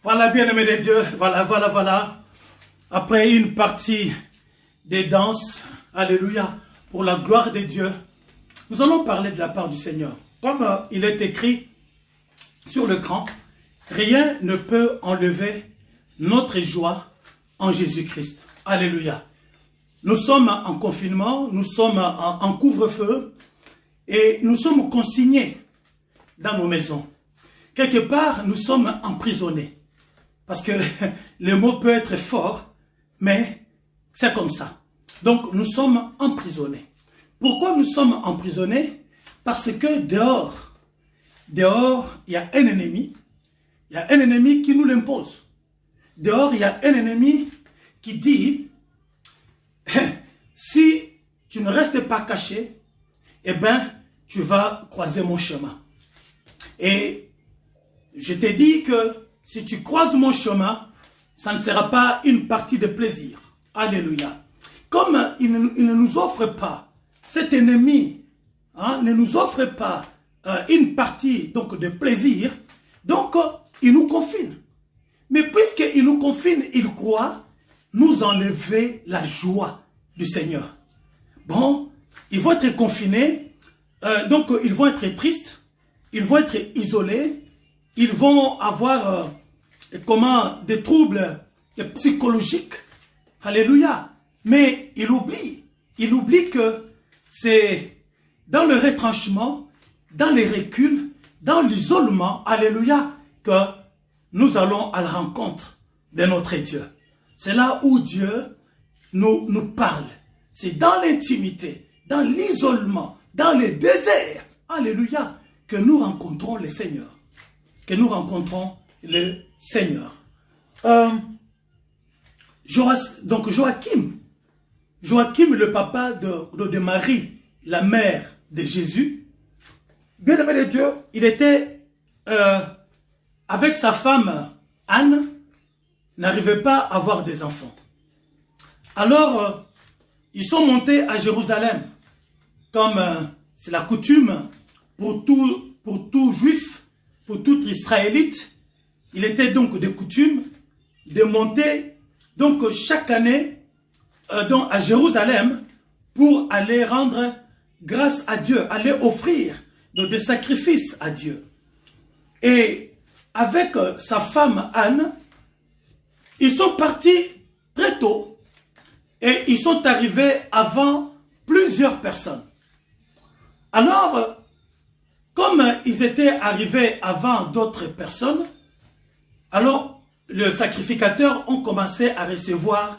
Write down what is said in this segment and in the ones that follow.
Voilà, bien-aimés de Dieu, voilà. Après une partie des danses, alléluia, pour la gloire de Dieu, nous allons parler de la part du Seigneur. Comme il est écrit sur l'écran, rien ne peut enlever notre joie en Jésus-Christ. Alléluia. Nous sommes en confinement, nous sommes en couvre-feu et nous sommes consignés dans nos maisons. Quelque part, nous sommes emprisonnés. Parce que le mot peut être fort, mais c'est comme ça. Donc, nous sommes emprisonnés. Pourquoi nous sommes emprisonnés? Parce que dehors, il y a un ennemi. Il y a un ennemi qui nous l'impose. Dehors, il y a un ennemi qui dit, si tu ne restes pas caché, eh bien, tu vas croiser mon chemin. Et je t'ai dit que si tu croises mon chemin, ça ne sera pas une partie de plaisir. Alléluia. Comme il ne nous offre pas, cet ennemi ne nous offre pas une partie donc, de plaisir, donc il nous confine. Mais puisqu'il nous confine, il croit nous enlever la joie du Seigneur. Bon, ils vont être confinés, donc ils vont être tristes, ils vont être isolés, ils vont avoir des troubles psychologiques. Alléluia. Mais il oublie que c'est dans le retranchement, dans les reculs, dans l'isolement, alléluia, que nous allons à la rencontre de notre Dieu. C'est là où Dieu nous parle. C'est dans l'intimité, dans l'isolement, dans le désert, alléluia, que nous rencontrons le Seigneur. Que nous rencontrons le Seigneur. Donc Joachim, le papa de Marie, la mère de Jésus, bien-aimé de Dieu, il était avec sa femme Anne, n'arrivait pas à avoir des enfants. Alors, ils sont montés à Jérusalem, comme c'est la coutume pour tout juif, pour tout israélite. Il était donc de coutume de monter donc chaque année à Jérusalem pour aller rendre grâce à Dieu, aller offrir des sacrifices à Dieu. Et avec sa femme Anne, ils sont partis très tôt et ils sont arrivés avant plusieurs personnes. Alors, comme ils étaient arrivés avant d'autres personnes, alors les sacrificateurs ont commencé à recevoir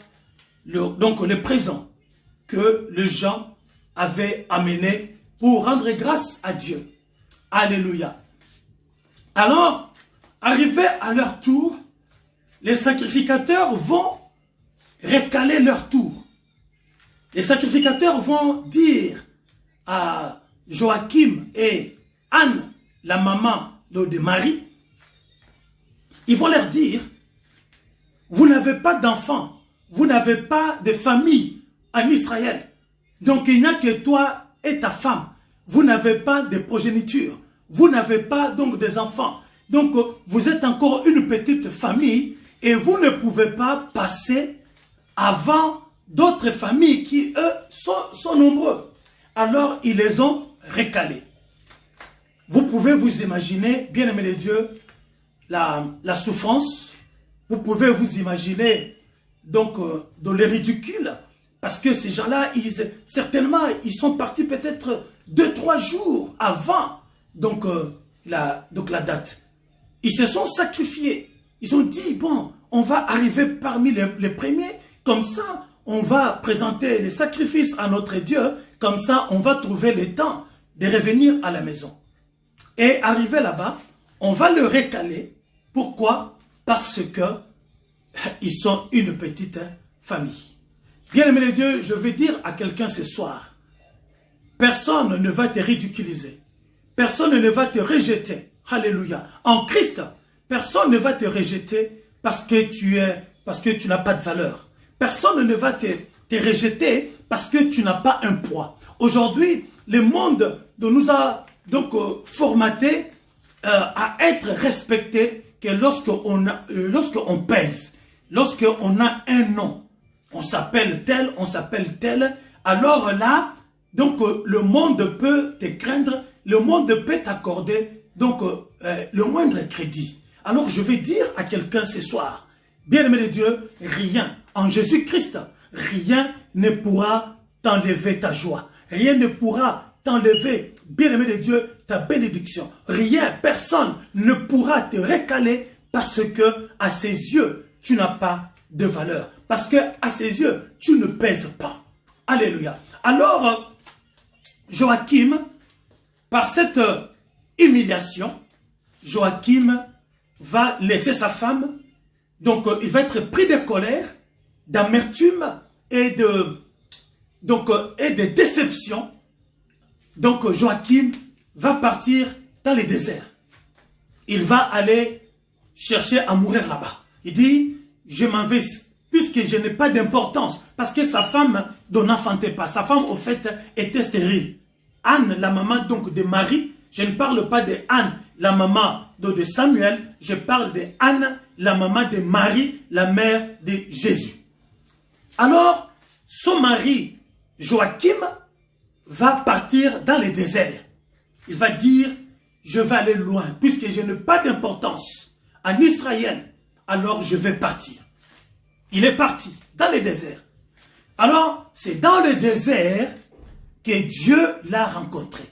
le présent que les gens avaient amené pour rendre grâce à Dieu. Alléluia. Alors, arrivés à leur tour, les sacrificateurs vont récaler leur tour. Les sacrificateurs vont dire à Joachim et Anne, la maman de Marie, ils vont leur dire, vous n'avez pas d'enfants, vous n'avez pas de famille en Israël. Donc il n'y a que toi et ta femme. Vous n'avez pas de progéniture. Vous n'avez pas donc des enfants. Donc vous êtes encore une petite famille et vous ne pouvez pas passer avant d'autres familles qui, eux, sont nombreux. Alors ils les ont récalés. Vous pouvez vous imaginer, bien-aimés de Dieu, la souffrance. Vous pouvez vous imaginer donc dans le ridicule, parce que ces gens-là, certainement, ils sont partis peut-être 2-3 jours avant donc, la date. Ils se sont sacrifiés. Ils ont dit, bon, on va arriver parmi les premiers, comme ça, on va présenter les sacrifices à notre Dieu, comme ça, on va trouver le temps de revenir à la maison. Et arrivé là-bas, on va le récaler. Pourquoi? Parce que ils sont une petite famille. Bien-aimé de Dieu, je vais dire à quelqu'un ce soir, personne ne va te ridiculiser. Personne ne va te rejeter. Alléluia. En Christ, personne ne va te rejeter parce que tu n'as pas de valeur. Personne ne va te rejeter parce que tu n'as pas un poids. Aujourd'hui, le monde nous a donc formaté à être respecté que lorsqu'on pèse, lorsqu'on a un nom, on s'appelle tel, alors là, donc le monde peut te craindre, le monde peut t'accorder donc le moindre crédit. Alors je vais dire à quelqu'un ce soir, bien-aimé de Dieu, rien, en Jésus-Christ, rien ne pourra t'enlever ta joie. Rien ne pourra t'enlever, bien-aimé de Dieu, ta bénédiction. Rien, personne ne pourra te recaler parce que à ses yeux, tu n'as pas de valeur. Parce que à ses yeux, tu ne pèses pas. Alléluia. Alors, Joachim, par cette humiliation, Joachim va laisser sa femme. Donc, il va être pris de colère, d'amertume et de déception. Donc, Joachim va partir dans le désert. Il va aller chercher à mourir là-bas. Il dit, je m'en vais puisque je n'ai pas d'importance. Parce que sa femme n'enfantait pas. Sa femme, au fait, était stérile. Anne, la maman donc de Marie, je ne parle pas de Anne, la maman de Samuel, je parle de Anne, la maman de Marie, la mère de Jésus. Alors, son mari, Joachim, va partir dans le désert. Il va dire, je vais aller loin, puisque je n'ai pas d'importance en Israël, alors je vais partir. Il est parti dans le désert. Alors, c'est dans le désert que Dieu l'a rencontré.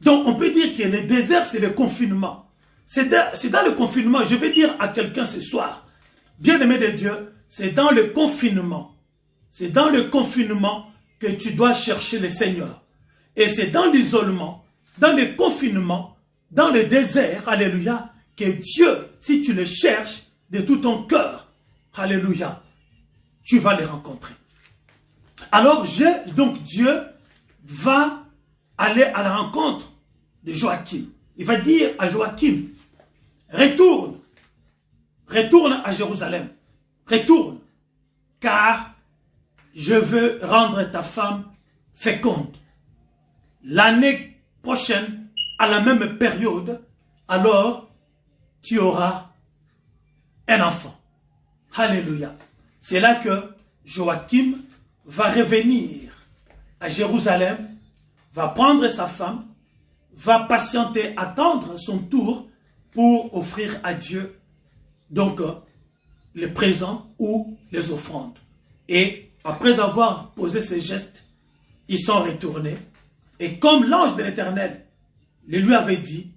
Donc, on peut dire que le désert, c'est le confinement. C'est dans le confinement, je vais dire à quelqu'un ce soir, bien-aimé de Dieu, c'est dans le confinement. C'est dans le confinement que tu dois chercher le Seigneur. Et c'est dans l'isolement, dans le confinement, dans le désert, alléluia, que Dieu, si tu le cherches de tout ton cœur, alléluia, tu vas le rencontrer. Alors, donc Dieu va aller à la rencontre de Joachim. Il va dire à Joachim, retourne à Jérusalem, retourne, car je veux rendre ta femme féconde. L'année prochaine, à la même période, alors tu auras un enfant. Alléluia. C'est là que Joachim va revenir à Jérusalem, va prendre sa femme, va patienter, attendre son tour pour offrir à Dieu donc les présents ou les offrandes. Et après avoir posé ces gestes, ils sont retournés. Et comme l'ange de l'Éternel le lui avait dit,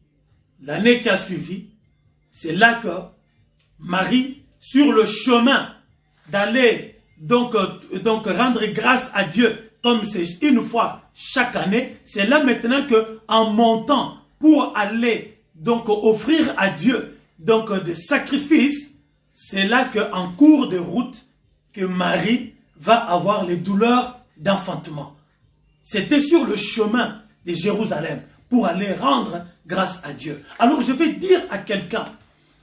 l'année qui a suivi, c'est là que Marie, sur le chemin d'aller donc rendre grâce à Dieu, comme c'est une fois chaque année, c'est là maintenant que en montant pour aller donc offrir à Dieu donc des sacrifices, c'est là que en cours de route que Marie va avoir les douleurs d'enfantement. C'était sur le chemin de Jérusalem pour aller rendre grâce à Dieu. Alors je vais dire à quelqu'un,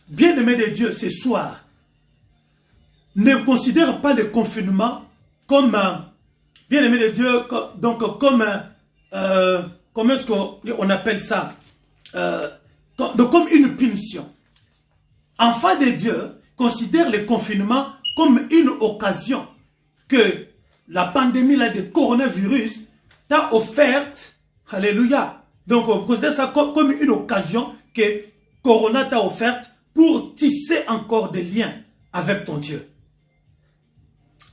bien-aimé de Dieu, ce soir, ne considère pas le confinement comme, bien-aimé de Dieu, donc comme, comment est-ce qu'on appelle ça, comme une punition. Enfant de Dieu, considère le confinement comme une occasion que la pandémie là, de coronavirus t'a offerte, alléluia. Donc on considère ça comme une occasion que Corona t'a offerte pour tisser encore des liens avec ton Dieu.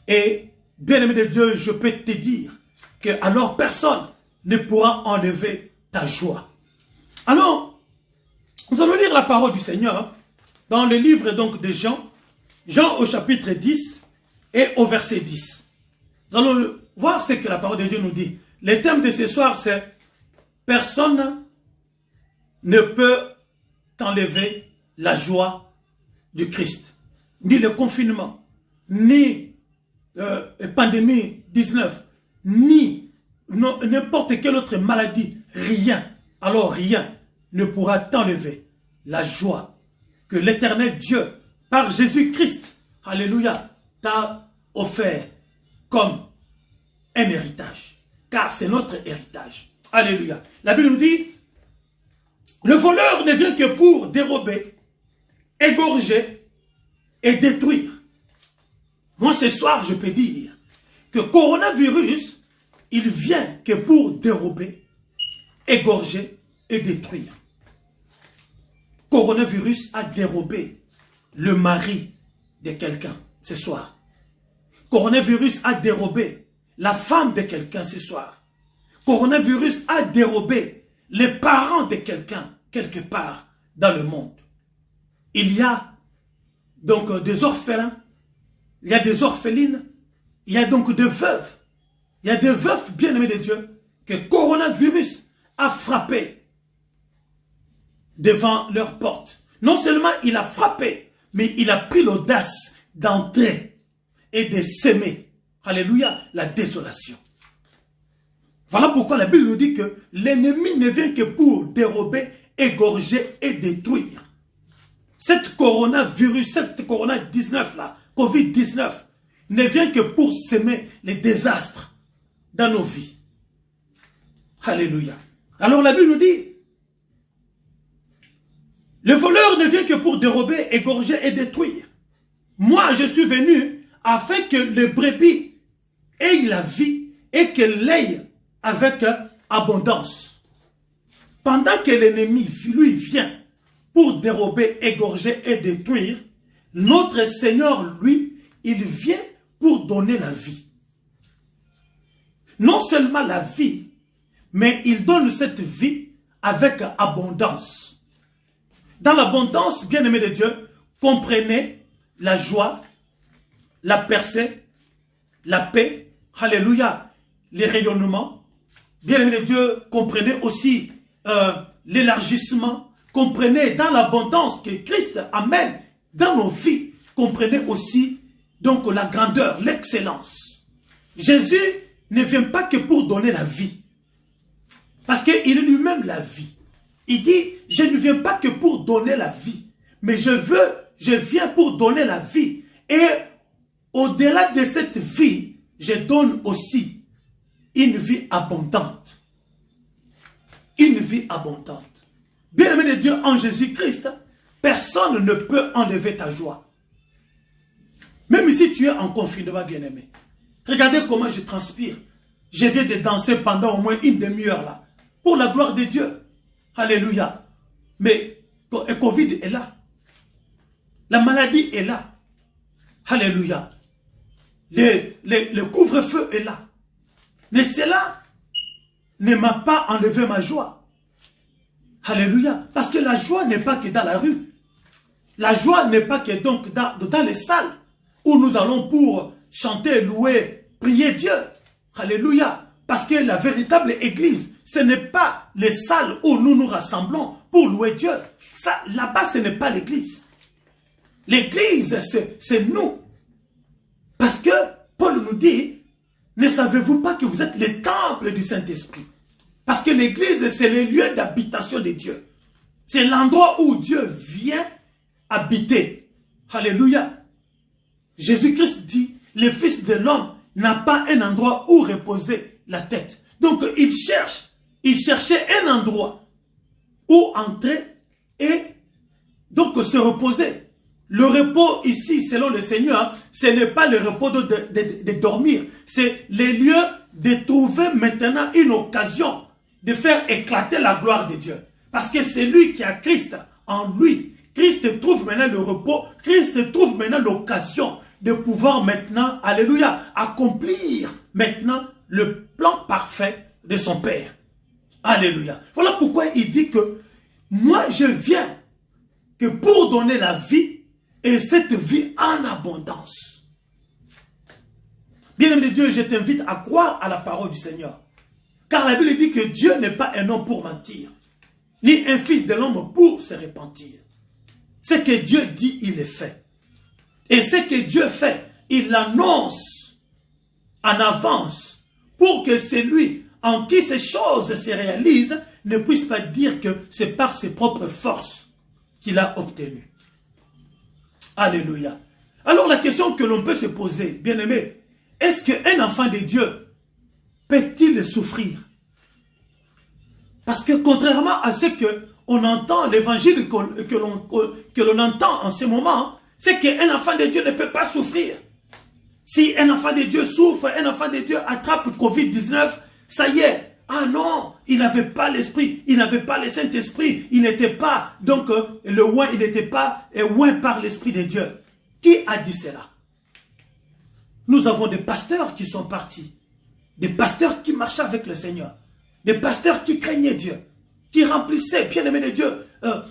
Et, bien-aimé de Dieu, je peux te dire que alors personne ne pourra enlever ta joie. Alors, nous allons lire la parole du Seigneur dans le livre donc de Jean, Jean au chapitre 10 et au verset 10. Nous allons voir ce que la parole de Dieu nous dit. Le thème de ce soir, c'est « Personne ne peut t'enlever la joie du Christ. » Ni le confinement, ni pandémie 19, ni n'importe quelle autre maladie, rien, alors rien ne pourra t'enlever la joie que l'Éternel Dieu, par Jésus-Christ, alléluia, t'a offert comme un héritage. Car c'est notre héritage. Alléluia. La Bible nous dit, Le voleur ne vient que pour dérober, égorger et détruire. Moi, ce soir, je peux dire que coronavirus, il vient que pour dérober, égorger et détruire. Coronavirus a dérobé le mari de quelqu'un ce soir. Coronavirus a dérobé la femme de quelqu'un ce soir. Coronavirus a dérobé les parents de quelqu'un quelque part dans le monde. Il y a donc des orphelins, il y a des orphelines, il y a donc des veuves. Il y a des veuves bien-aimés de Dieu que coronavirus a frappé devant leur porte. Non seulement il a frappé, mais il a pris l'audace d'entrer et de s'aimer. Alléluia, la désolation. Voilà pourquoi la Bible nous dit que l'ennemi ne vient que pour dérober, égorger et détruire. Cette coronavirus, cette corona-19 là, Covid-19, ne vient que pour s'aimer les désastres dans nos vies. Alléluia. Alors la Bible nous dit, le voleur ne vient que pour dérober, égorger et détruire. Moi, je suis venu afin que le brebis ait la vie et qu'elle l'ait avec abondance. Pendant que l'ennemi, lui, vient pour dérober, égorger et détruire, notre Seigneur, lui, il vient pour donner la vie. Non seulement la vie, mais il donne cette vie avec abondance. Dans l'abondance, bien-aimés de Dieu, comprenez la joie, la percée, la paix, alléluia, les rayonnements. Bien-aimés de Dieu, comprenez aussi l'élargissement. Comprenez dans l'abondance que Christ amène dans nos vies. Comprenez aussi donc la grandeur, l'excellence. Jésus ne vient pas que pour donner la vie. Parce qu'il est lui-même la vie. Il dit, je ne viens pas que pour donner la vie. Mais je viens pour donner la vie. Et au-delà de cette vie, je donne aussi une vie abondante. Une vie abondante. Bien-aimé de Dieu en Jésus-Christ, personne ne peut enlever ta joie. Même si tu es en confinement, bien-aimé. Regardez comment je transpire. Je viens de danser pendant au moins une demi-heure là. Pour la gloire de Dieu. Alléluia. Mais le Covid est là. La maladie est là. Alléluia. Le couvre-feu est là. Mais cela ne m'a pas enlevé ma joie. Alléluia. Parce que la joie n'est pas que dans la rue. La joie n'est pas que donc dans les salles où nous allons pour chanter, louer, prier Dieu. Alléluia. Parce que la véritable église, ce n'est pas les salles où nous nous rassemblons pour louer Dieu. Ça, là-bas, ce n'est pas l'église. L'église, c'est nous. Parce que Paul nous dit, ne savez-vous pas que vous êtes les temples du Saint-Esprit? Parce que l'église, c'est le lieu d'habitation de Dieu. C'est l'endroit où Dieu vient habiter. Alléluia. Jésus-Christ dit, le Fils de l'homme n'a pas un endroit où reposer la tête. Donc il cherchait un endroit où entrer et donc se reposer. Le repos ici, selon le Seigneur, ce n'est pas le repos de dormir. C'est le lieu de trouver maintenant une occasion de faire éclater la gloire de Dieu. Parce que c'est lui qui a Christ en lui. Christ trouve maintenant le repos. Christ trouve maintenant l'occasion de pouvoir maintenant, alléluia, accomplir maintenant le plan parfait de son Père. Alléluia. Voilà pourquoi il dit que moi je viens que pour donner la vie et cette vie en abondance. Bien-aimé de Dieu, je t'invite à croire à la parole du Seigneur. Car la Bible dit que Dieu n'est pas un homme pour mentir, ni un fils de l'homme pour se repentir. Ce que Dieu dit, il est fait. Et ce que Dieu fait, il l'annonce en avance pour que celui en qui ces choses se réalisent ne puisse pas dire que c'est par ses propres forces qu'il a obtenu. Alléluia. Alors la question que l'on peut se poser, bien-aimé, est-ce qu'un enfant de Dieu peut-il souffrir? Parce que contrairement à ce que on entend l'évangile que l'on entend en ce moment, c'est qu'un enfant de Dieu ne peut pas souffrir. Si un enfant de Dieu souffre, un enfant de Dieu attrape Covid-19, ça y est. Ah non, il n'avait pas l'esprit, il n'avait pas le Saint-Esprit, il n'était pas, donc le oint, il n'était pas oint par l'Esprit de Dieu. Qui a dit cela? Nous avons des pasteurs qui sont partis, des pasteurs qui marchaient avec le Seigneur, des pasteurs qui craignaient Dieu, qui remplissaient, bien-aimés de Dieu,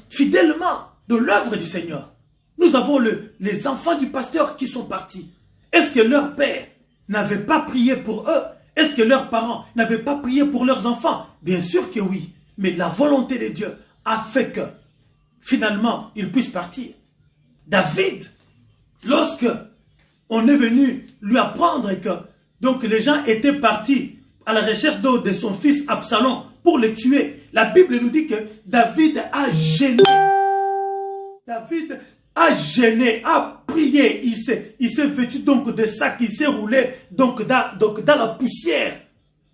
fidèlement de l'œuvre du Seigneur. Nous avons les enfants du pasteur qui sont partis. Est-ce que leur père n'avait pas prié pour eux? Est-ce que leurs parents n'avaient pas prié pour leurs enfants? Bien sûr que oui. Mais la volonté de Dieu a fait que, finalement, ils puissent partir. David, lorsque on est venu lui apprendre que donc les gens étaient partis à la recherche de son fils Absalom pour le tuer, la Bible nous dit que David a gêné. David a gêné, a prié, il s'est vêtu donc de sacs, il s'est roulé donc dans la poussière,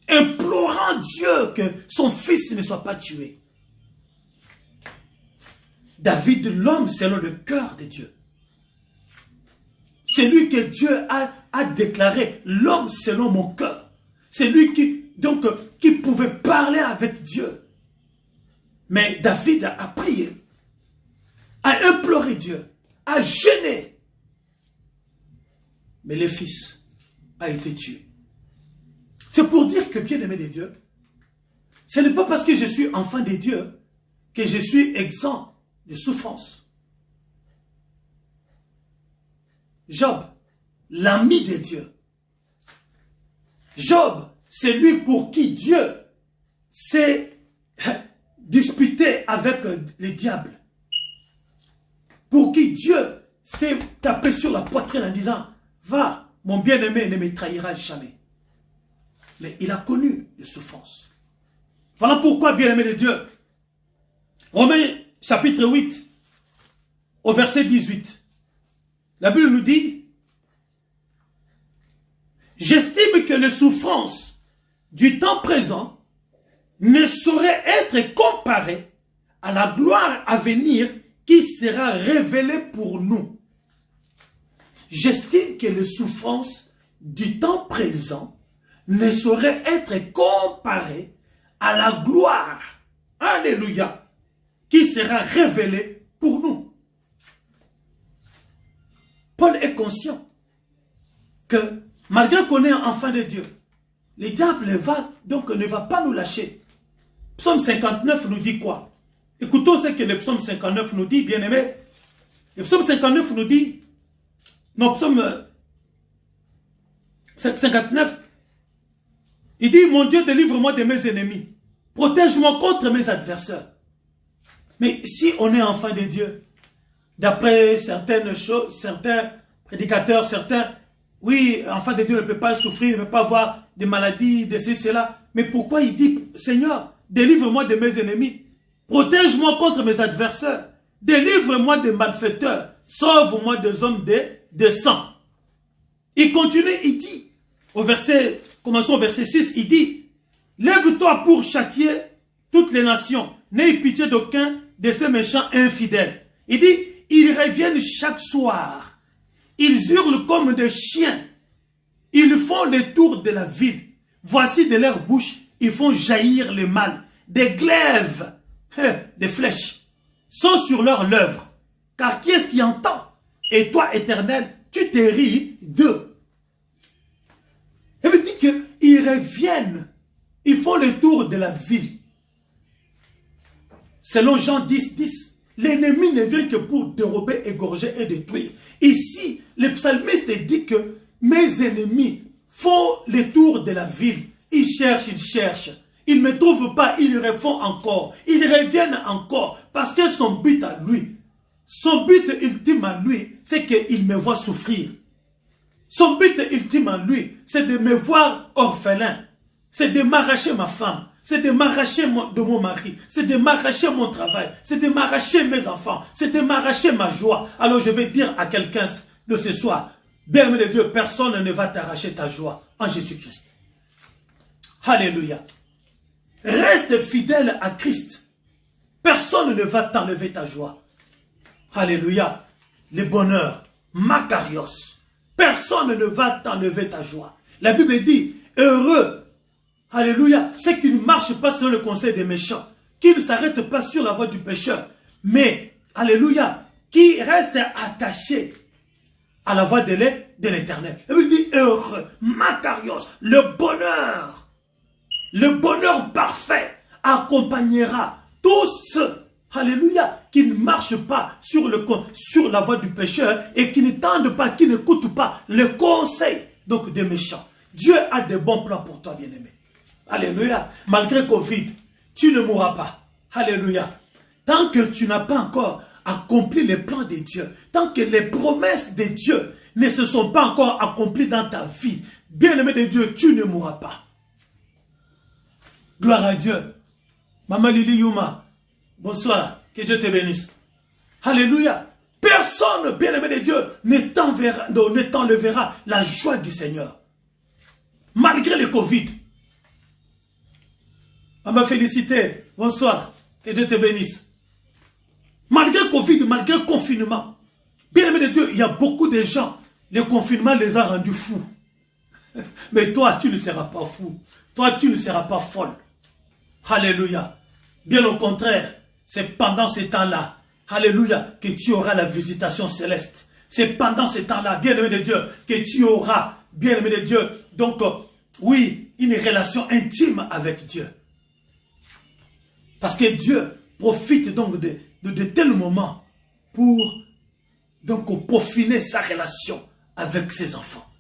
implorant Dieu que son fils ne soit pas tué. David, l'homme selon le cœur de Dieu. C'est lui que Dieu a déclaré, l'homme selon mon cœur. C'est lui qui pouvait parler avec Dieu. Mais David a prié, a imploré Dieu, a gêné. Mais le fils a été tué. C'est pour dire que, bien-aimé de Dieu, ce n'est pas parce que je suis enfant de Dieu que je suis exempt de souffrance. Job, l'ami de Dieu. Job, c'est lui pour qui Dieu s'est disputé avec le diable. Pour qui Dieu s'est tapé sur la poitrine en disant, va, mon bien-aimé ne me trahira jamais. Mais il a connu les souffrances. Voilà pourquoi, bien-aimé de Dieu, Romains chapitre 8, au verset 18, la Bible nous dit, j'estime que les souffrances du temps présent ne sauraient être comparées à la gloire à venir qui sera révélée pour nous. J'estime que les souffrances du temps présent ne sauraient être comparées à la gloire, alléluia, qui sera révélée pour nous. Paul est conscient que malgré qu'on est enfant de Dieu, le diable ne va pas nous lâcher. Psaume 59 nous dit quoi? Écoutons ce que le psaume 59 nous dit, bien-aimés. Le psaume 59 nous dit, non, psaume 59, il dit, mon Dieu, délivre-moi de mes ennemis. Protège-moi contre mes adversaires. Mais si on est enfant de Dieu, d'après certaines choses, certains prédicateurs, oui, enfant de Dieu ne peut pas souffrir, ne peut pas avoir des maladies, de ceci, cela. Mais pourquoi il dit, Seigneur, délivre-moi de mes ennemis, protège-moi contre mes adversaires, délivre-moi des malfaiteurs, sauve-moi des hommes de sang. Il continue, il dit, commençons au verset 6, il dit, lève-toi pour châtier toutes les nations, n'aie pitié d'aucun de ces méchants infidèles. Il dit, ils reviennent chaque soir, ils hurlent comme des chiens, ils font le tour de la ville. Voici de leur bouche, ils font jaillir le mal. Des glaives, des flèches, sont sur leur lèvres. Car qui est-ce qui entend? Et toi, Éternel, tu te ris d'eux. Ça veut dire qu'ils reviennent, ils font le tour de la ville. Selon Jean 10, 10, l'ennemi ne vient que pour dérober, égorger et détruire. Ici, le psalmiste dit que mes ennemis font le tour de la ville. Ils cherchent. Ils ne me trouvent pas, ils refont encore. Ils reviennent encore. Parce que son but à lui, son but ultime à lui, c'est qu'il me voit souffrir. Son but ultime à lui, c'est de me voir orphelin. C'est de m'arracher ma femme. C'est de m'arracher de mon mari. C'est de m'arracher mon travail. C'est de m'arracher mes enfants. C'est de m'arracher ma joie. Alors je vais dire à quelqu'un de ce soir, bien-aimé de Dieu, personne ne va t'arracher ta joie en Jésus-Christ. Alléluia. Reste fidèle à Christ. Personne ne va t'enlever ta joie. Alléluia. Le bonheur, Makarios. Personne ne va t'enlever ta joie. La Bible dit, heureux, alléluia, c'est qui ne marchent pas sur le conseil des méchants, qui ne s'arrêtent pas sur la voie du pécheur, mais, alléluia, qui restent attachés à la voie de l'Éternel. La Bible dit, heureux, Makarios, le bonheur parfait accompagnera tous ceux, alléluia, qui ne marchent pas sur la voie du pécheur et qui ne tendent pas, qui n'écoutent pas le conseil donc des méchants. Dieu a de bons plans pour toi, bien-aimé. Alléluia. Malgré Covid, tu ne mourras pas. Alléluia. Tant que tu n'as pas encore accompli les plans de Dieu, tant que les promesses de Dieu ne se sont pas encore accomplies dans ta vie, bien-aimé de Dieu, tu ne mourras pas. Gloire à Dieu. Maman Lili Yuma, bonsoir. Que Dieu te bénisse. Alléluia. Personne, bien-aimé de Dieu, ne t'enlèvera la joie du Seigneur. Malgré le Covid. Maman félicité. Bonsoir. Que Dieu te bénisse. Malgré Covid, malgré confinement. Bien-aimé de Dieu, il y a beaucoup de gens. Le confinement les a rendus fous. Mais toi, tu ne seras pas fou. Toi, tu ne seras pas folle. Alléluia. Bien au contraire, c'est pendant ce temps-là, alléluia, que tu auras la visitation céleste. C'est pendant ce temps-là, bien-aimé de Dieu, que tu auras, bien-aimé de Dieu, donc, oui, une relation intime avec Dieu. Parce que Dieu profite donc de tels moments pour donc peaufiner sa relation avec ses enfants.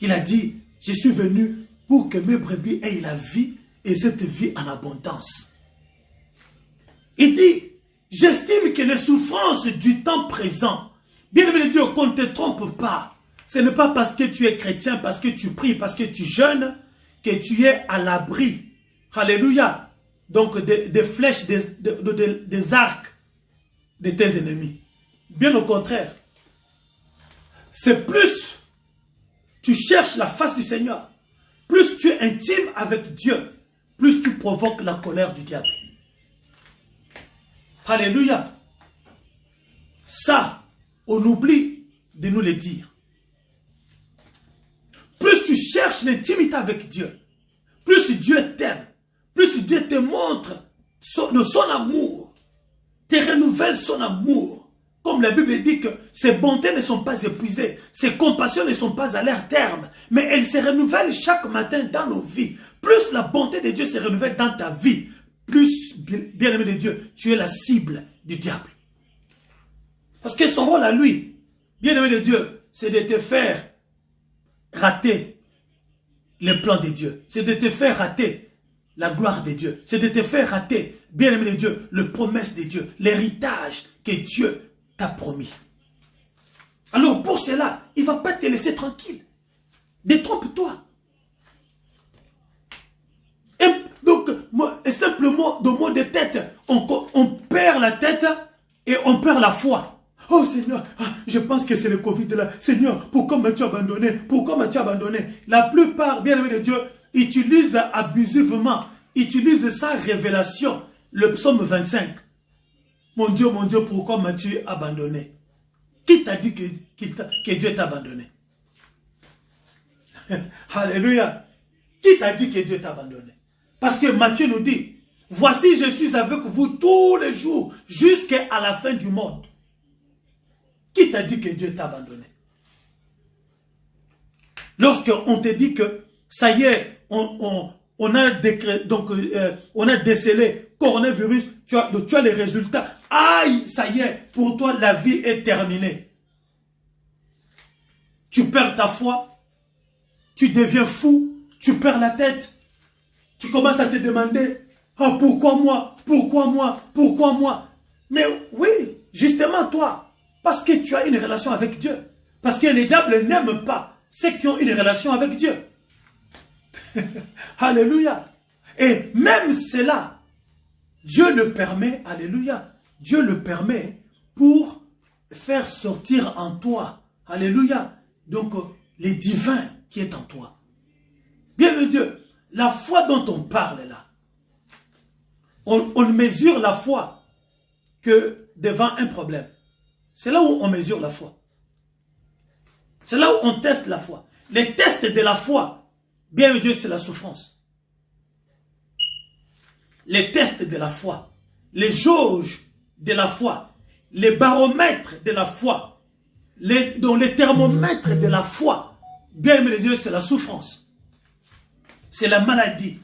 Il a dit, je suis venu pour que mes brebis aient la vie et cette vie en abondance. Il dit, j'estime que les souffrances du temps présent, bien-aimé de Dieu, qu'on ne te trompe pas. Ce n'est pas parce que tu es chrétien, parce que tu pries, parce que tu jeûnes, que tu es à l'abri. Alléluia. Donc des flèches, des arcs de tes ennemis. Bien au contraire. C'est plus tu cherches la face du Seigneur, plus tu es intime avec Dieu, plus tu provoques la colère du diable. Alléluia. Ça, on oublie de nous le dire. Plus tu cherches l'intimité avec Dieu, plus Dieu t'aime, plus Dieu te montre de son amour, te renouvelle son amour. Comme la Bible dit que ses bontés ne sont pas épuisées, ses compassions ne sont pas à leur terme, mais elles se renouvellent chaque matin dans nos vies. Plus la bonté de Dieu se renouvelle dans ta vie, plus, bien-aimé de Dieu, tu es la cible du diable. Parce que son rôle à lui, bien-aimé de Dieu, c'est de te faire rater les plans de Dieu. C'est de te faire rater la gloire de Dieu. C'est de te faire rater, bien-aimé de Dieu, les promesses de Dieu, l'héritage que Dieu t'a promis. Alors pour cela, il ne va pas te laisser tranquille. Détrompe-toi. Donc, simplement, de mot de tête, on perd la tête et on perd la foi. Oh Seigneur, je pense que c'est le Covid là. Seigneur, pourquoi m'as-tu abandonné? Pourquoi m'as-tu abandonné? La plupart, bien-aimés de Dieu, utilisent abusivement, utilisent sans révélation le psaume 25. Mon Dieu, pourquoi m'as-tu abandonné? Qui t'a dit que Dieu t'a abandonné? Alléluia. Qui t'a dit que Dieu t'a abandonné? Parce que Matthieu nous dit, voici je suis avec vous tous les jours, jusqu'à la fin du monde. Qui t'a dit que Dieu t'a abandonné? Lorsqu'on te dit que, ça y est, on a décelé coronavirus, tu as les résultats. Aïe, ça y est, pour toi, la vie est terminée. Tu perds ta foi, tu deviens fou, tu perds la tête. Tu commences à te demander, ah, pourquoi moi? Pourquoi moi? Pourquoi moi? Mais oui, justement toi, parce que tu as une relation avec Dieu. Parce que les diables n'aiment pas ceux qui ont une relation avec Dieu. Alléluia. Et même cela, Dieu le permet, alléluia, Dieu le permet pour faire sortir en toi, alléluia, donc les divins qui est en toi. Bien le Dieu, la foi dont on parle là, on mesure la foi que devant un problème. C'est là où on mesure la foi. C'est là où on teste la foi. Les tests de la foi, bien Dieu, c'est la souffrance. Les tests de la foi, les jauges de la foi, les baromètres de la foi, les thermomètres de la foi, bien Dieu, c'est la souffrance. C'est la maladie,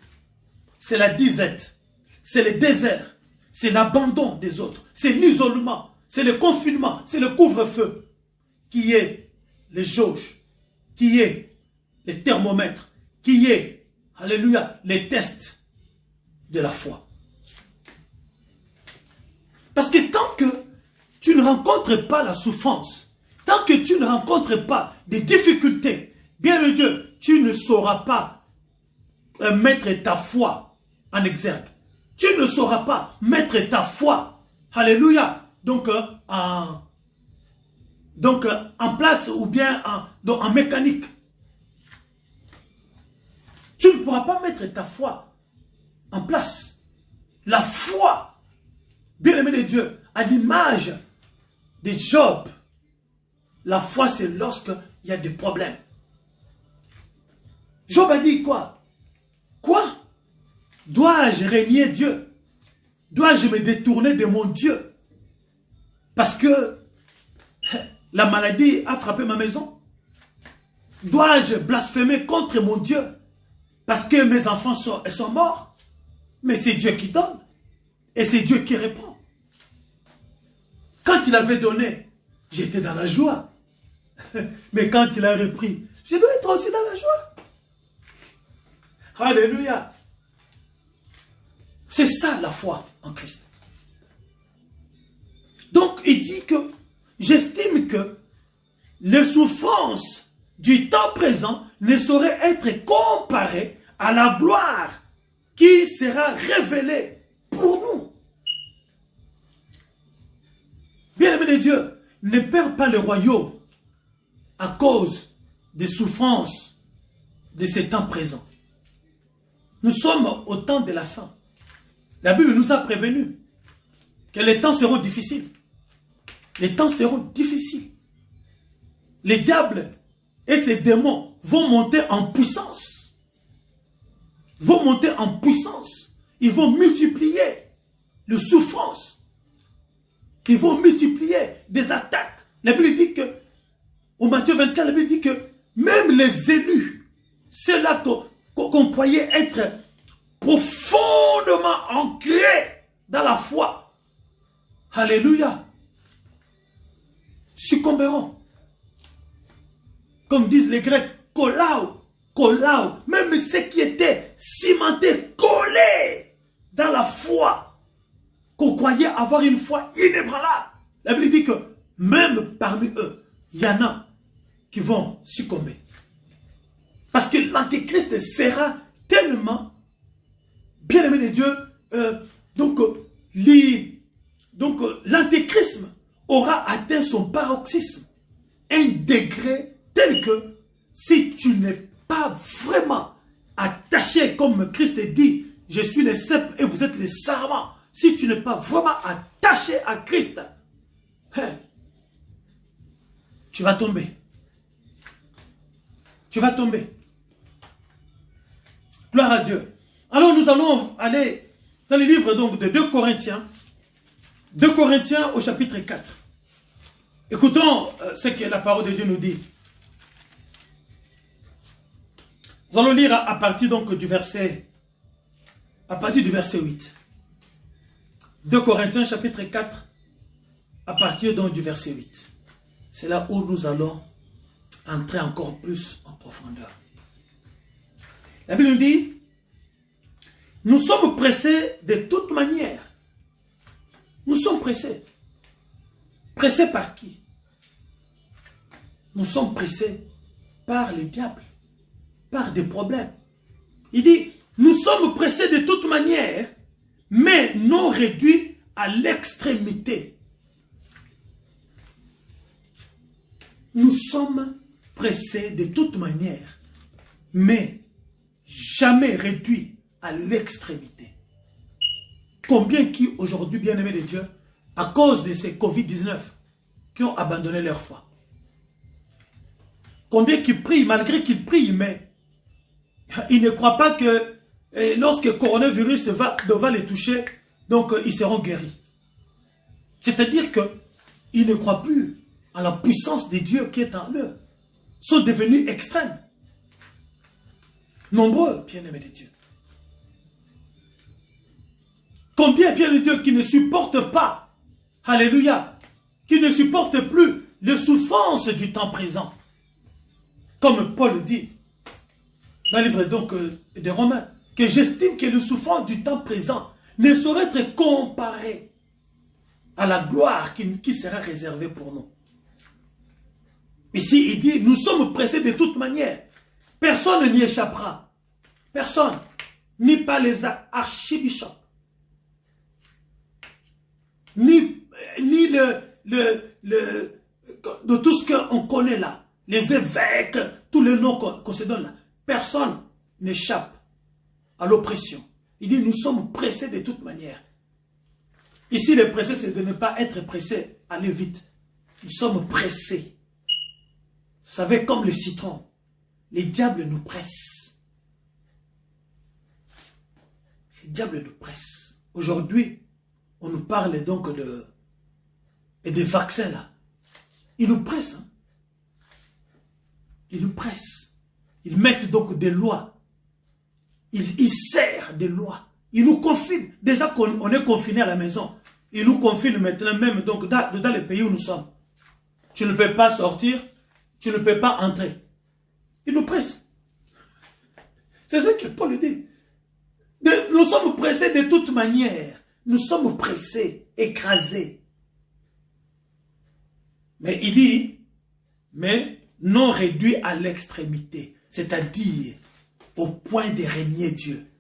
c'est la disette, c'est le désert, c'est l'abandon des autres, c'est l'isolement, c'est le confinement, c'est le couvre-feu qui est les jauges, qui est les thermomètres, qui est, alléluia, les tests de la foi. Parce que tant que tu ne rencontres pas la souffrance, tant que tu ne rencontres pas des difficultés, bien le Dieu, tu ne sauras pas mettre ta foi en exergue. Tu ne sauras pas mettre ta foi, alléluia, donc en place ou bien en mécanique. Tu ne pourras pas mettre ta foi en place. La foi, bien-aimé de Dieu, à l'image de Job, la foi c'est lorsqu'il y a des problèmes. Job a dit quoi? Quoi? Dois-je régner Dieu? Dois-je me détourner de mon Dieu? Parce que la maladie a frappé ma maison? Dois-je blasphémer contre mon Dieu? Parce que mes enfants sont morts? Mais c'est Dieu qui donne. Et c'est Dieu qui répond. Quand il avait donné, j'étais dans la joie. Mais quand il a repris, je dois être aussi dans la joie. Alléluia. C'est ça la foi en Christ. Donc il dit que j'estime que les souffrances du temps présent ne sauraient être comparées à la gloire qui sera révélée pour nous. Bien-aimé de Dieu, ne perds pas le royaume à cause des souffrances de ces temps présents. Nous sommes au temps de la fin. La Bible nous a prévenus que les temps seront difficiles. Les temps seront difficiles. Les diables et ces démons vont monter en puissance. Vont monter en puissance. Ils vont multiplier les souffrances. Ils vont multiplier des attaques. La Bible dit que, au Matthieu 24, la Bible dit que même les élus, ceux-là qu'on croyait être profondément ancrés dans la foi, alléluia, succomberont. Comme disent les Grecs, kolao, kolao, même ceux qui étaient cimentés, collés dans la foi, qu'on croyait avoir une foi inébranlable. La Bible dit que même parmi eux, il y en a qui vont succomber. Parce que l'antéchrist sera tellement bien-aimé de Dieu. L'antéchrist aura atteint son paroxysme. Un degré tel que si tu n'es pas vraiment attaché, comme Christ dit, je suis le cep et vous êtes les sarments. Si tu n'es pas vraiment attaché à Christ, tu vas tomber. Tu vas tomber. Gloire à Dieu. Alors nous allons aller dans le livre donc, de 2 Corinthiens. 2 Corinthiens au chapitre 4. Écoutons ce que la parole de Dieu nous dit. Nous allons lire à partir donc du verset 8. 2 Corinthiens chapitre 4 à partir donc du verset 8. C'est là où nous allons entrer encore plus en profondeur. La Bible nous dit, nous sommes pressés de toute manière. Nous sommes pressés. Pressés par qui? Nous sommes pressés par les diables, par des problèmes. Il dit, nous sommes pressés de toute manière, mais non réduits à l'extrémité. Nous sommes pressés de toute manière, mais jamais réduits à l'extrémité. combien qui aujourd'hui, bien-aimés de Dieu, à cause de ces Covid-19, qui ont abandonné leur foi? Combien qui prient, malgré qu'ils prient, mais ils ne croient pas que lorsque le coronavirus va les toucher, donc ils seront guéris. C'est-à-dire qu'ils ne croient plus à la puissance de Dieu qui est en eux. Ils sont devenus extrêmes. Nombreux, bien-aimés de Dieu. Combien, bien de Dieu, qui ne supportent pas, alléluia, qui ne supportent plus les souffrances du temps présent. Comme Paul dit, dans le livre donc des Romains, que j'estime que le souffrance du temps présent ne saurait être comparé à la gloire qui sera réservée pour nous. Ici, il dit, nous sommes pressés de toute manière. Personne n'y échappera. Personne. Ni pas les archibishops. Ni de tout ce qu'on connaît là. Les évêques, tous les noms qu'on se donne là. Personne n'échappe à l'oppression. Il dit, nous sommes pressés de toute manière. Ici, le pressé, c'est de ne pas être pressé, aller vite. Nous sommes pressés. Vous savez, comme le citron, les diables nous pressent. Les diables nous pressent. Aujourd'hui, on nous parle donc des vaccins là. Ils nous pressent. Hein? Ils nous pressent. Ils mettent donc des lois. Ils serrent des lois. Ils nous confinent. Déjà qu'on est confiné à la maison. Ils nous confinent maintenant même donc dans les pays où nous sommes. Tu ne peux pas sortir. Tu ne peux pas entrer. Ils nous pressent. C'est ce que Paul dit. Nous sommes pressés de toute manière. Nous sommes pressés, écrasés. Mais il dit, mais non réduits à l'extrémité. C'est-à-dire au point de régner Dieu.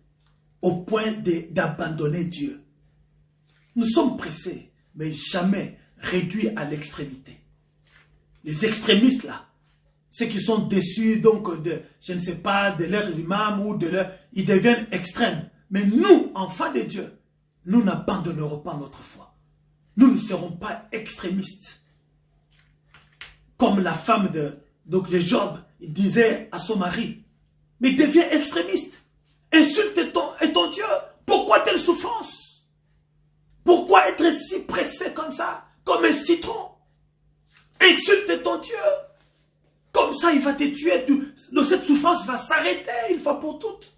Au point d'abandonner Dieu. Nous sommes pressés, mais jamais réduits à l'extrémité. Les extrémistes là, ceux qui sont déçus donc de, je ne sais pas, de leurs imams ou de leur, ils deviennent extrêmes. Mais nous, enfants de Dieu, nous n'abandonnerons pas notre foi. Nous ne serons pas extrémistes. Comme la femme de Job, il disait à son mari, mais deviens extrémiste. Insulte ton Dieu. Pourquoi telle souffrance? Pourquoi être si pressé comme ça? Comme un citron. Insulte ton Dieu. Comme ça, il va te tuer. Donc cette souffrance va s'arrêter une fois pour toutes.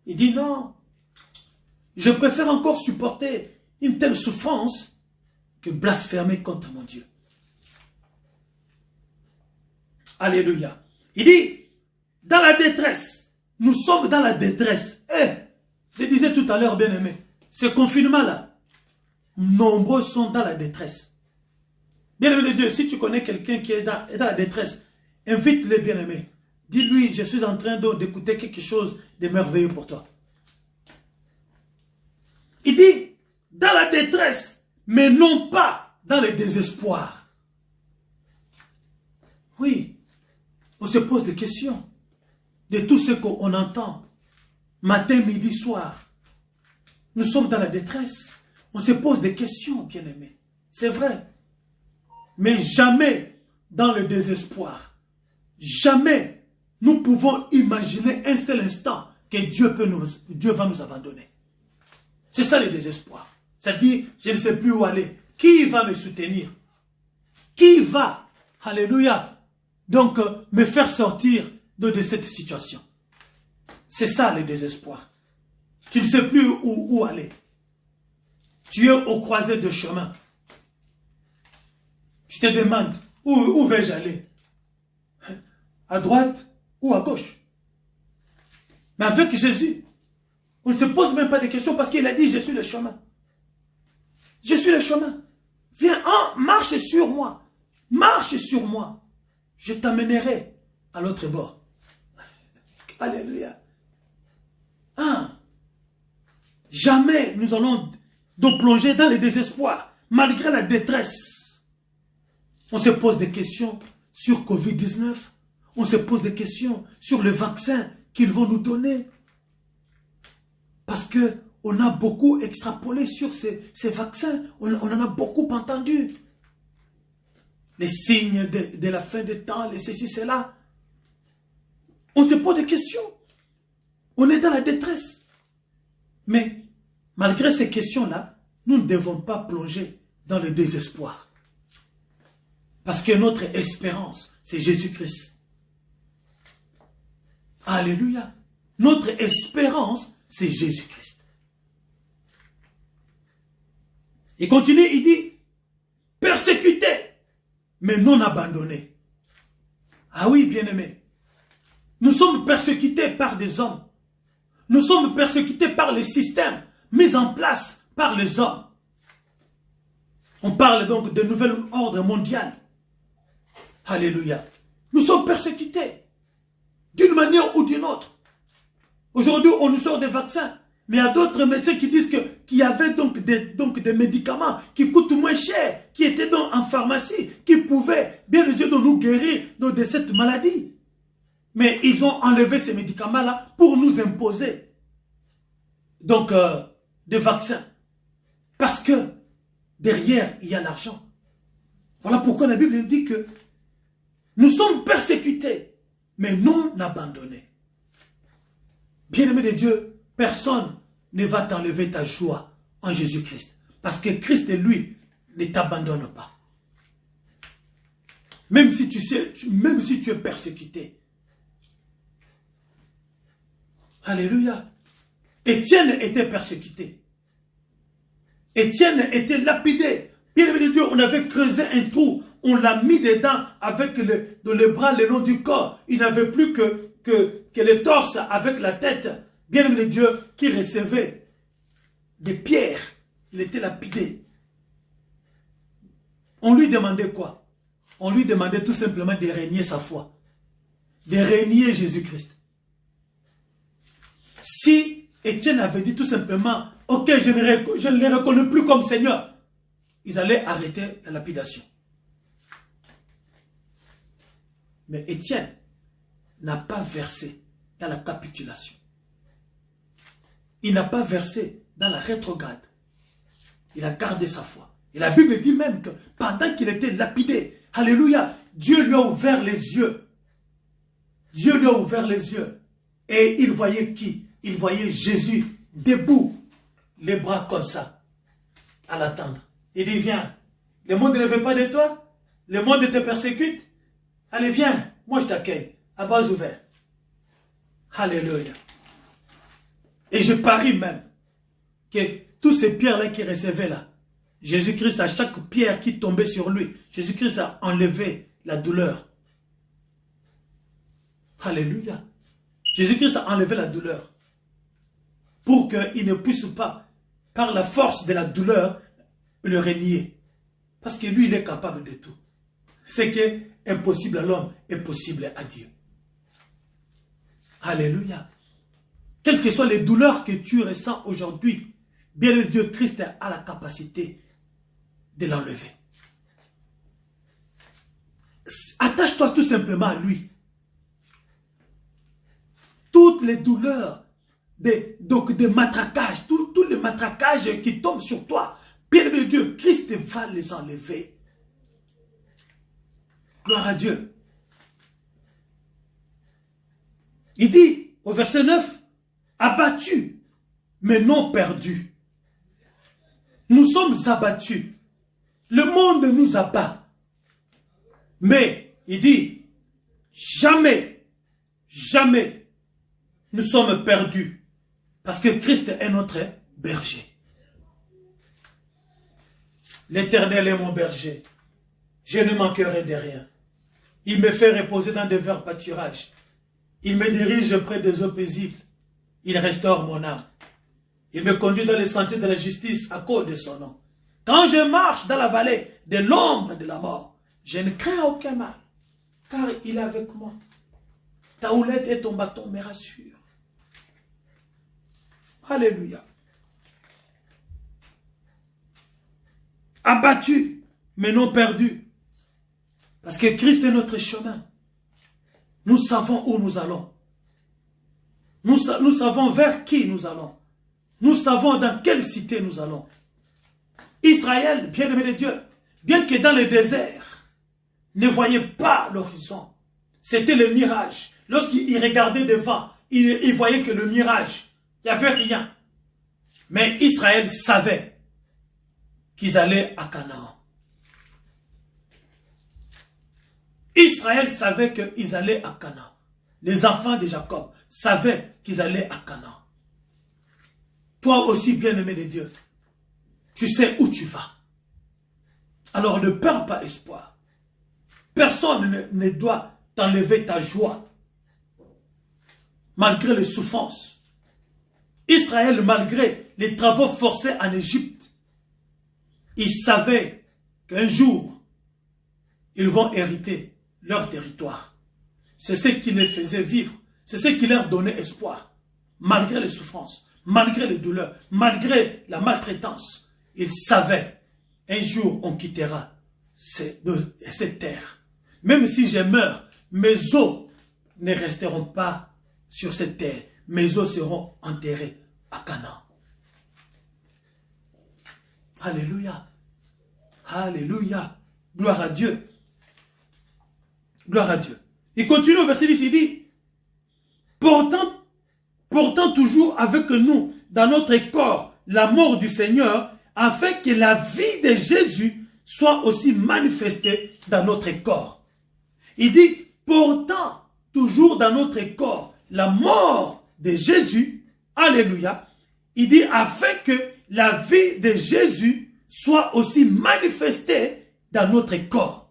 Il dit non. Je préfère encore supporter une telle souffrance que blasphémer contre mon Dieu. Alléluia. Il dit, dans la détresse, nous sommes dans la détresse. Je disais tout à l'heure, bien-aimé, ce confinement-là, nombreux sont dans la détresse. Bien-aimé de Dieu, si tu connais quelqu'un qui est dans la détresse, invite-le, bien-aimé. Dis-lui, je suis en train d'écouter quelque chose de merveilleux pour toi. Il dit, dans la détresse, mais non pas dans le désespoir. Oui, on se pose des questions de tout ce qu'on entend, matin, midi, soir. Nous sommes dans la détresse. On se pose des questions, bien-aimés. C'est vrai. Mais jamais dans le désespoir. Jamais nous pouvons imaginer un seul instant que Dieu va nous abandonner. C'est ça le désespoir. C'est-à-dire, je ne sais plus où aller. Qui va me soutenir? Qui va, alléluia, donc me faire sortir de cette situation? C'est ça le désespoir. Tu ne sais plus où aller. Tu es au croisé de chemin. Tu te demandes, où vais-je aller? À droite ou à gauche? Mais avec Jésus, on ne se pose même pas de questions parce qu'il a dit, je suis le chemin. Je suis le chemin. Viens, marche sur moi. Marche sur moi. Je t'amènerai à l'autre bord. Alléluia. Jamais nous allons donc plonger dans le désespoir, malgré la détresse. On se pose des questions sur Covid-19. On se pose des questions sur le vaccin qu'ils vont nous donner. Parce que on a beaucoup extrapolé sur ces vaccins. On en a beaucoup entendu. Les signes de la fin des temps, les ceci, cela. On se pose des questions. On est dans la détresse. Mais malgré ces questions-là, nous ne devons pas plonger dans le désespoir. Parce que notre espérance, c'est Jésus-Christ. Alléluia. Notre espérance, c'est Jésus-Christ. Il continue, il dit, persécuté, mais non abandonné. Ah oui, bien-aimé. Nous sommes persécutés par des hommes. Nous sommes persécutés par les systèmes mis en place par les hommes. On parle donc de nouvel ordre mondial. Alléluia. Nous sommes persécutés d'une manière ou d'une autre. Aujourd'hui, on nous sort des vaccins. Mais il y a d'autres médecins qui disent qu'il y avait donc des médicaments qui coûtent moins cher, qui étaient donc en pharmacie, qui pouvaient, bien le Dieu, nous guérir de cette maladie. Mais ils ont enlevé ces médicaments-là pour nous imposer donc des vaccins. Parce que derrière, il y a l'argent. Voilà pourquoi la Bible dit que nous sommes persécutés, mais non abandonnés. Bien-aimé de Dieu, personne ne va t'enlever ta joie en Jésus-Christ. Parce que Christ, lui, ne t'abandonne pas. Même si tu es persécuté. Alléluia. Étienne était persécuté. Étienne était lapidé. Bien-aimé de Dieu, on avait creusé un trou. On l'a mis dedans avec les bras le long du corps. Il n'avait plus que le torse avec la tête. Bien-aimé de Dieu, qui recevait des pierres. Il était lapidé. On lui demandait quoi? On lui demandait tout simplement de régner sa foi. De régner Jésus-Christ. Si Étienne avait dit tout simplement, ok, je ne les reconnais plus comme Seigneur, ils allaient arrêter la lapidation. Mais Étienne n'a pas versé dans la capitulation. Il n'a pas versé dans la rétrograde. Il a gardé sa foi. Et la Bible dit même que pendant qu'il était lapidé, alléluia, Dieu lui a ouvert les yeux. Dieu lui a ouvert les yeux. Et il voyait qui? Il voyait Jésus debout, les bras comme ça, à l'attendre. Il dit, viens, le monde ne veut pas de toi, le monde te persécute. Allez, viens, moi je t'accueille, à bras ouverts. Alléluia. Et je parie même que tous ces pierres-là qu'il recevait là, Jésus-Christ, à chaque pierre qui tombait sur lui, Jésus-Christ a enlevé la douleur. Alléluia. Jésus-Christ a enlevé la douleur. Pour qu'il ne puisse pas, par la force de la douleur, le régner. Parce que lui, il est capable de tout. Ce qui est impossible à l'homme est possible à Dieu. Alléluia. Quelles que soient les douleurs que tu ressens aujourd'hui, bien le Dieu Christ a la capacité de l'enlever. Attache-toi tout simplement à lui. Toutes les douleurs, de matraquage, tous les matraquages qui tombent sur toi, bien de Dieu, Christ va les enlever. Gloire à Dieu. Il dit au verset 9, abattus, mais non perdus. Nous sommes abattus. Le monde nous abat. Mais, il dit, jamais, jamais, nous sommes perdus. Parce que Christ est notre berger. L'Éternel est mon berger. Je ne manquerai de rien. Il me fait reposer dans de verts pâturages. Il me dirige près des eaux paisibles. Il restaure mon âme. Il me conduit dans les sentiers de la justice à cause de son nom. Quand je marche dans la vallée de l'ombre de la mort, je ne crains aucun mal, car il est avec moi. Ta houlette et ton bâton me rassurent. Alléluia. Abattus, mais non perdus. Parce que Christ est notre chemin. Nous savons où nous allons. Nous savons vers qui nous allons. Nous savons dans quelle cité nous allons. Israël, bien-aimé de Dieu, bien que dans le désert, ne voyait pas l'horizon. C'était le mirage. Lorsqu'il regardait devant, il voyait que le mirage, il n'y avait rien. Mais Israël savait qu'ils allaient à Canaan. Israël savait qu'ils allaient à Canaan. Les enfants de Jacob savaient qu'ils allaient à Canaan. Toi aussi, bien-aimé de Dieu, tu sais où tu vas. Alors ne perds pas espoir. Personne ne doit t'enlever ta joie, malgré les souffrances. Israël, malgré les travaux forcés en Égypte, ils savaient qu'un jour, ils vont hériter leur territoire. C'est ce qui les faisait vivre. C'est ce qui leur donnait espoir. Malgré les souffrances, malgré les douleurs, malgré la maltraitance, ils savaient, un jour on quittera cette terre. Même si je meurs, mes os ne resteront pas sur cette terre. Mes os seront enterrés à Canaan. Alléluia. Alléluia. Gloire à Dieu. Gloire à Dieu. Il continue au verset 10, il dit, portant toujours avec nous dans notre corps la mort du Seigneur, afin que la vie de Jésus soit aussi manifestée dans notre corps. Il dit, portant toujours dans notre corps la mort de Jésus, alléluia, il dit, afin que la vie de Jésus soit aussi manifestée dans notre corps.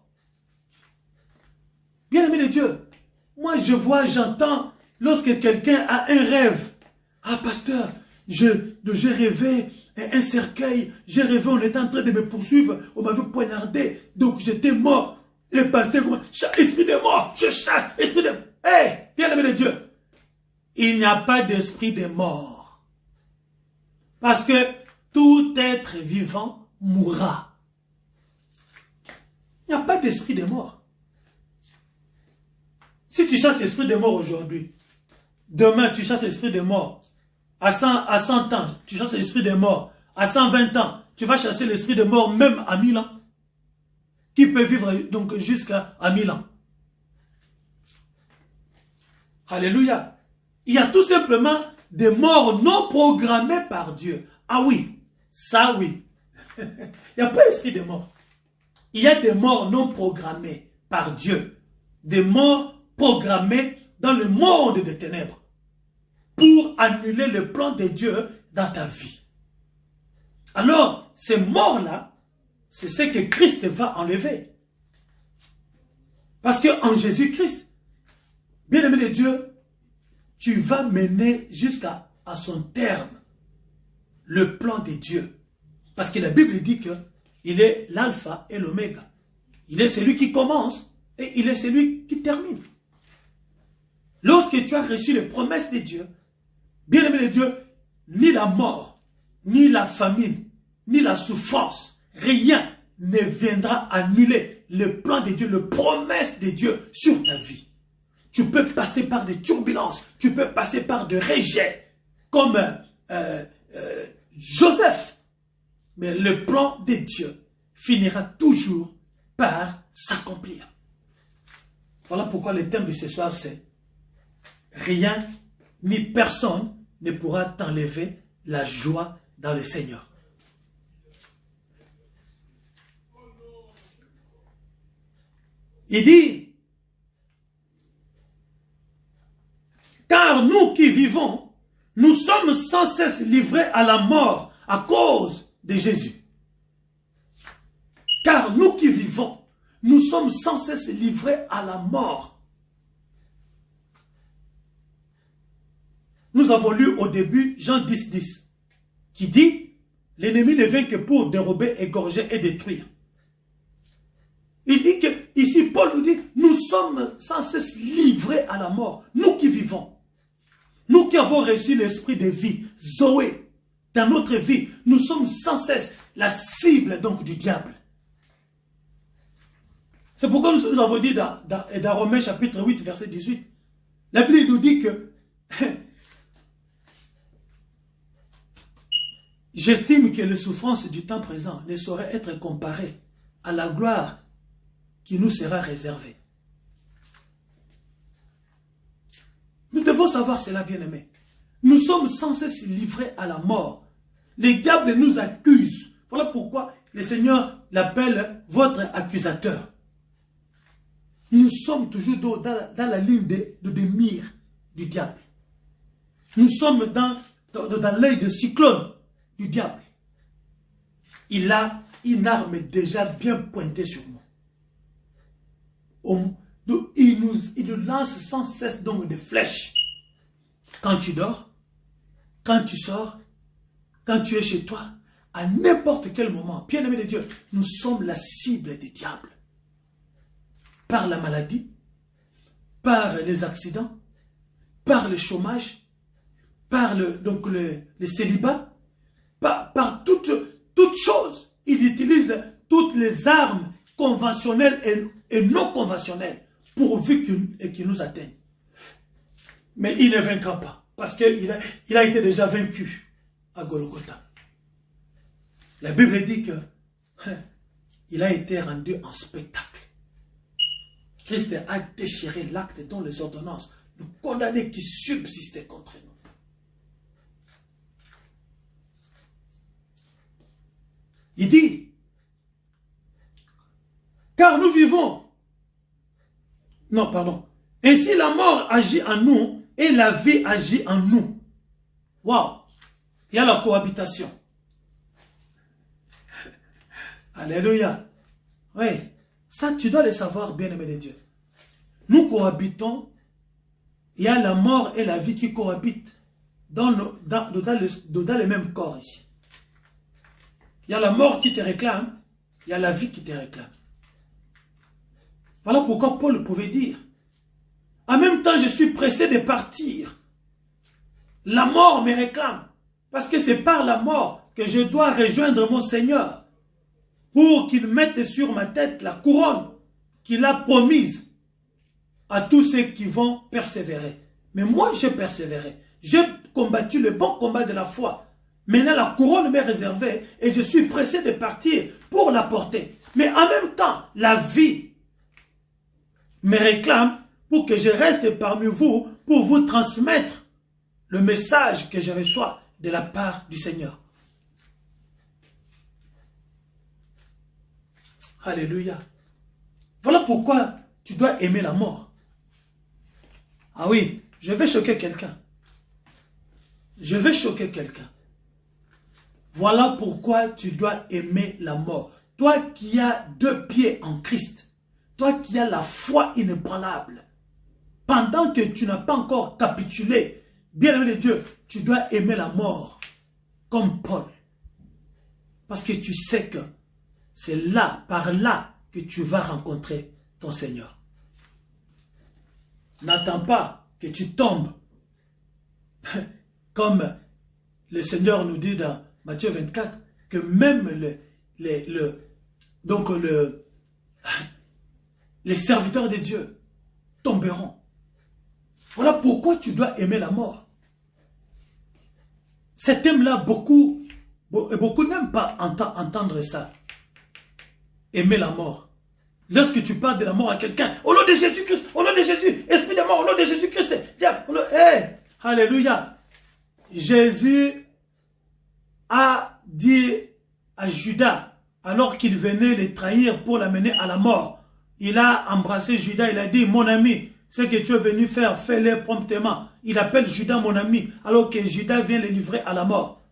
Bien-aimé de Dieu, moi je vois, j'entends, lorsque quelqu'un a un rêve, ah pasteur, j'ai rêvé un cercueil, j'ai rêvé, on était en train de me poursuivre, on m'avait poignardé, donc j'étais mort. Le pasteur, esprit de mort, je chasse, esprit de... Hé, bien-aimé de Dieu, il n'y a pas d'esprit de mort. Parce que tout être vivant mourra. Il n'y a pas d'esprit de mort. Si tu chasses l'esprit de mort aujourd'hui, demain tu chasses l'esprit de mort, à 100 ans, tu chasses l'esprit de mort, à 120 ans, tu vas chasser l'esprit de mort même à 1000 ans. Qui peut vivre donc jusqu'à 1000 ans. Alléluia. Il y a tout simplement des morts non programmées par Dieu. Ah oui, ça oui. Il n'y a pas d'esprit de mort. Il y a des morts non programmées par Dieu. Des morts programmées dans le monde des ténèbres. Pour annuler le plan de Dieu dans ta vie. Alors, ces morts-là, c'est ce que Christ va enlever. Parce qu'en Jésus-Christ, bien-aimé de Dieu, tu vas mener jusqu'à son terme le plan de Dieu. Parce que la Bible dit qu'il est l'alpha et l'oméga. Il est celui qui commence et il est celui qui termine. Lorsque tu as reçu les promesses de Dieu, bien-aimé de Dieu, ni la mort, ni la famine, ni la souffrance, rien ne viendra annuler le plan de Dieu, le promesse de Dieu sur ta vie. Tu peux passer par des turbulences, tu peux passer par des rejets, comme Joseph. Mais le plan de Dieu finira toujours par s'accomplir. Voilà pourquoi le thème de ce soir, c'est rien ni personne ne pourra t'enlever la joie dans le Seigneur. Il dit, car nous qui vivons, nous sommes sans cesse livrés à la mort à cause de Jésus. Car nous qui vivons, nous sommes sans cesse livrés à la mort. Nous avons lu au début Jean 10, 10, qui dit, l'ennemi ne vient que pour dérober, égorger et détruire. Il dit que, ici Paul nous dit, nous sommes sans cesse livrés à la mort, nous qui vivons. Nous qui avons reçu l'esprit de vie, Zoé, dans notre vie, nous sommes sans cesse la cible donc du diable. C'est pourquoi nous avons dit dans Romains chapitre 8, verset 18, la Bible nous dit que J'estime que les souffrances du temps présent ne sauraient être comparées à la gloire qui nous sera réservée. Nous devons savoir cela, bien-aimés. Nous sommes censés se livrer à la mort. Les diables nous accusent. Voilà pourquoi le Seigneur l'appelle votre accusateur. Nous sommes toujours dans la ligne de mire du diable. Nous sommes dans l'œil de cyclone du diable. Il a une arme déjà bien pointée sur nous. Il nous lance sans cesse donc des flèches. Quand tu dors, quand tu sors, quand tu es chez toi, à n'importe quel moment, bien-aimé de Dieu, nous sommes la cible des diables. Par la maladie, par les accidents, par le chômage, par le célibat, par toutes choses. Il utilise toutes les armes conventionnelles et non conventionnelles pourvu qu'il nous atteigne. Mais il ne vaincra pas parce qu'il a été déjà vaincu à Golgotha. La Bible dit que il a été rendu en spectacle. Christ a déchiré l'acte dont les ordonnances nous condamnaient qui subsistaient contre nous. Il dit, car nous vivons, non pardon, ainsi la mort agit en nous et la vie agit en nous. Waouh, il y a la cohabitation. Alléluia. Oui, ça tu dois le savoir, bien-aimé de Dieu. Nous cohabitons, il y a la mort et la vie qui cohabitent dans le même corps ici. Il y a la mort qui te réclame, il y a la vie qui te réclame. Voilà pourquoi Paul pouvait dire, en même temps je suis pressé de partir. La mort me réclame, parce que c'est par la mort que je dois rejoindre mon Seigneur, pour qu'il mette sur ma tête la couronne qu'il a promise à tous ceux qui vont persévérer. Mais moi j'ai persévéré, j'ai combattu le bon combat de la foi. Maintenant, la couronne m'est réservée et je suis pressé de partir pour la porter. Mais en même temps, la vie me réclame pour que je reste parmi vous, pour vous transmettre le message que je reçois de la part du Seigneur. Alléluia. Voilà pourquoi tu dois aimer la mort. Ah oui, je vais choquer quelqu'un. Je vais choquer quelqu'un. Voilà pourquoi tu dois aimer la mort. Toi qui as 2 pieds en Christ, toi qui as la foi inébranlable, pendant que tu n'as pas encore capitulé, bien-aimé de Dieu, tu dois aimer la mort, comme Paul. Parce que tu sais que c'est là, par là, que tu vas rencontrer ton Seigneur. N'attends pas que tu tombes, comme le Seigneur nous dit dans Matthieu 24, que même les serviteurs de Dieu tomberont. Voilà pourquoi tu dois aimer la mort. Cet thème-là, beaucoup n'aiment pas entendre ça. Aimer la mort. Lorsque tu parles de la mort à quelqu'un, au nom de Jésus-Christ, au nom de Jésus, esprit de mort, au nom de Jésus-Christ, alléluia. Jésus a dit à Judas, alors qu'il venait le trahir pour l'amener à la mort, il a embrassé Judas, il a dit, mon ami, ce que tu es venu faire, fais-le promptement. Il appelle Judas mon ami, alors que Judas vient le livrer à la mort.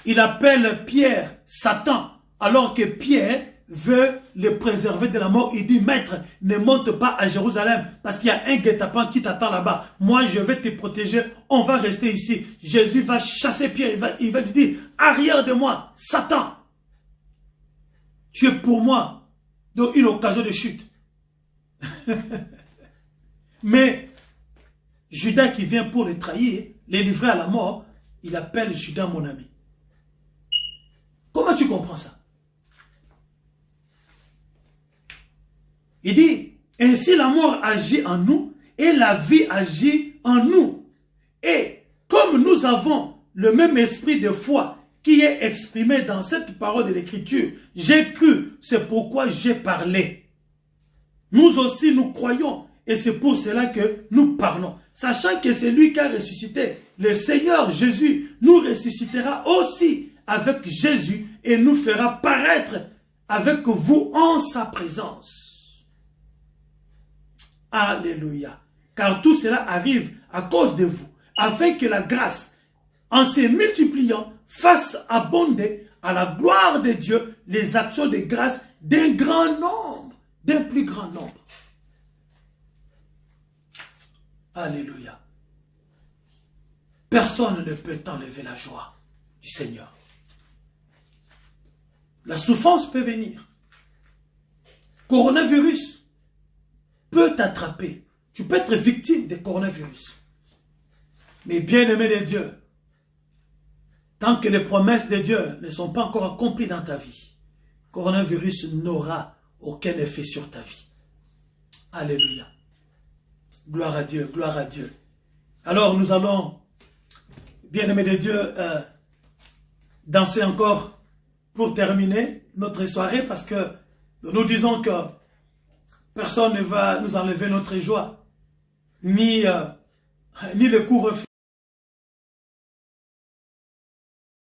Il appelle Pierre, Satan, alors que Pierre veut le préserver de la mort. Il dit, maître, ne monte pas à Jérusalem, parce qu'il y a un guet-apens qui t'attend là-bas. Moi, je vais te protéger, on va rester ici. Jésus va chasser Pierre, il va lui dire, arrière de moi, Satan. Tu es pour moi donc une occasion de chute. Mais Judas qui vient pour le trahir, les livrer à la mort, il appelle Judas mon ami. Comment tu comprends ça? Il dit, ainsi la mort agit en nous et la vie agit en nous. Et comme nous avons le même esprit de foi qui est exprimée dans cette parole de l'Écriture. J'ai cru, c'est pourquoi j'ai parlé. Nous aussi, nous croyons, et c'est pour cela que nous parlons. Sachant que c'est lui qui a ressuscité, le Seigneur Jésus nous ressuscitera aussi avec Jésus et nous fera paraître avec vous en sa présence. Alléluia. Car tout cela arrive à cause de vous, afin que la grâce, en se multipliant, fasse abonder à la gloire de Dieu les actions de grâce d'un grand nombre, d'un plus grand nombre. Alléluia. Personne ne peut enlever la joie du Seigneur. La souffrance peut venir. Coronavirus peut t'attraper. Tu peux être victime de coronavirus. Mais bien-aimé de Dieu, tant que les promesses de Dieu ne sont pas encore accomplies dans ta vie, coronavirus n'aura aucun effet sur ta vie. Alléluia. Gloire à Dieu, gloire à Dieu. Alors nous allons, bien-aimé de Dieu, danser encore pour terminer notre soirée, parce que nous disons que personne ne va nous enlever notre joie, ni le couvre-feu.